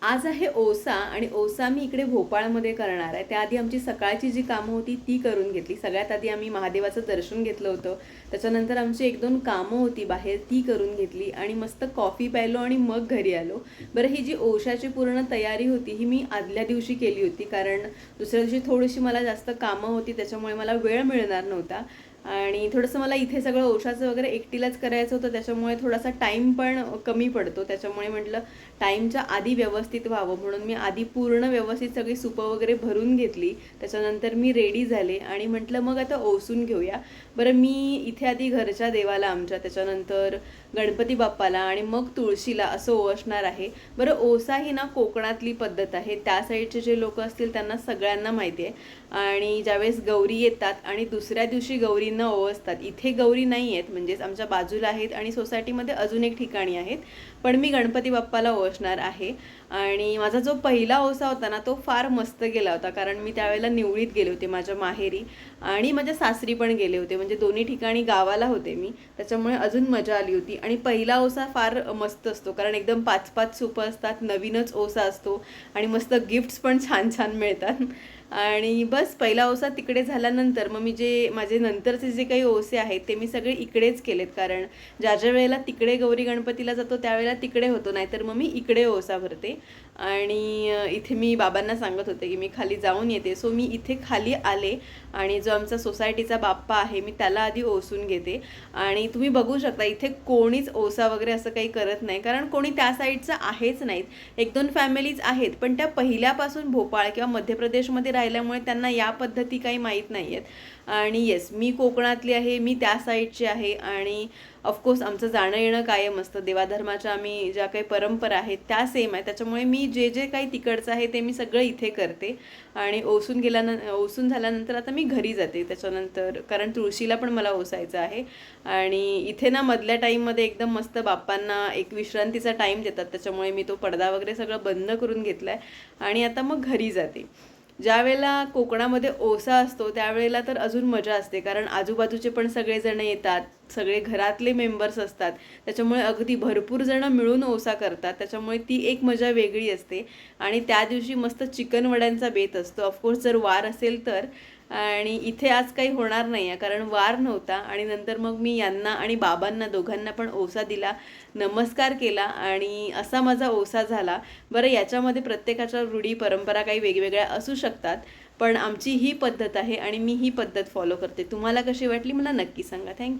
आज आहे ओसा आणि ओसा मी इकडे भोपाळमध्ये करणार आहे. त्याआधी आमची सकाळची जी कामं होती ती करून घेतली. सगळ्यात आधी आम्ही महादेवाचं दर्शन घेतलं होतं. त्याच्यानंतर आमची 1-2 कामं होती बाहेर ती करून घेतली आणि मस्त कॉफी प्यायलो आणि मग घरी आलो. बरं, ही जी ओशाची पूर्ण तयारी होती ही मी आदल्या दिवशी केली होती, कारण दुसऱ्या दिवशी थोडीशी मला जास्त कामं होती, त्याच्यामुळे मला वेळ मिळणार नव्हता आणि थोडंसं मला इथे सगळं ओशाचं वगैरे एकटीलाच करायचं होतं, त्याच्यामुळे थोडासा टाईम पण कमी पडतो. त्याच्यामुळे म्हटलं टाईमच्या आधी व्यवस्थित व्हावं म्हणून मी आधी पूर्ण व्यवस्थित सगळी सुपं वगैरे भरून घेतली. त्याच्यानंतर मी रेडी झाले आणि म्हटलं मग आता ओसून घेऊया. बरं, मी इथे आधी घरच्या देवाला आमच्या, त्याच्यानंतर गणपती बाप्पाला आणि मग तुळशीला असं ओवाळणार आहे. बरं, ओसा ही ना कोकणातली पद्धत आहे. त्या साईडचे जे लोक असतील त्यांना सगळ्यांना माहिती आहे. आणि ज्यावेळेस गौरी येतात आणि दुसऱ्या दिवशी गौरींना ओवाळतात. इथे गौरी नाही आहेत, म्हणजेच आमच्या बाजूला आहेत आणि सोसायटीमध्ये अजून एक ठिकाणी आहेत, पण मी गणपती बाप्पाला ओवाळणार आहे. आणि माझा जो पहिला ओसा होता ना तो फार मस्त गेला होता, कारण मी त्यावेळेला निवळीत गेले होते माझ्या माहेरी आणि माझ्या सासरी पण गेले होते, म्हणजे दोन्ही ठिकाणी गावाला होते मी, त्याच्यामुळे अजून मजा आली होती. आणि पहिला ओसा फार मस्त असतो, कारण एकदम 5-5 सुपं असतात, नवीनच ओसा असतो आणि मस्त गिफ्ट्स पण छान छान मिळतात. आणि बस, पहिला ओसा तिकडे झाल्यानंतर मग मी जे माझे नंतरचे जे काही ओसे आहेत ते मी सगळे इकडेच केलेत, कारण ज्या ज्या वेळेला तिकडे गौरी गणपतीला जातो त्यावेळेला तिकडे होतो, नाहीतर मग मी इकडे ओसा भरते. आणि इथे मी बाबांना सांगत होते की मी खाली जाऊन येते, सो मी इथे खाली आले आणि जो आमचा सोसायटीचा बाप्पा आहे मी त्याला आधी ओसून घेते. आणि तुम्ही बघू शकता इथे कोणीच ओसा वगैरे असं काही करत नाही, कारण कोणी त्या साईडचं आहेच नाहीत. 1-2 फॅमिलीज आहेत, पण त्या पहिल्यापासून भोपाळ किंवा मध्य प्रदेशमध्ये राहिल्यामुळे त्यांना या पद्धती काही माहीत नाही आहेत. आणि येस, मी कोकणातली आहे, मी त्या साईडची आहे आणि ऑफकोर्स आमचं जाणं येणं कायम असतं. देवाधर्माच्या आम्ही ज्या काही परंपरा आहेत त्या सेम आहे, त्याच्यामुळे मी जे जे काही तिकडचं आहे ते मी सगळं इथे करते. आणि ओसून झाल्यानंतर आता मी घरी जाते त्याच्यानंतर, कारण तुळशीला पण मला ओसायचं आहे. आणि इथे ना मधल्या टाईममध्ये एकदम मस्त बाप्पांना एक विश्रांतीचा टाईम देतात, त्याच्यामुळे मी तो पडदा वगैरे सगळं बंद करून घेतला आहे आणि आता मग घरी जाते. ज्या वेळेला कोकणामध्ये ओसा असतो त्यावेळेला तर अजून मजा असते, कारण आजूबाजूचे पण सगळेजण येतात, सगळे घरातले मेंबर्स असतात, त्याच्यामुळे अगदी भरपूर जणं मिळून ओसा करतात, त्याच्यामुळे ती एक मजा वेगळी असते. आणि त्या दिवशी मस्त चिकन वड्यांचा बेत असतो, ऑफकोर्स जर वार असेल तर. आणि इथे आज काही होणार नाही आहे कारण वार नव्हता. आणि नंतर मग मी यांना आणि बाबांना दोघांना पण ओसा दिला, नमस्कार केला आणि असा माझा ओसा झाला. बरं, याच्यामध्ये प्रत्येकाच्या रूढी परंपरा काही वेगवेगळ्या असू शकतात, पण आमची ही पद्धत आहे आणि मी ही पद्धत फॉलो करते. तुम्हाला कशी वाटली मला नक्की सांगा. थँक्यू.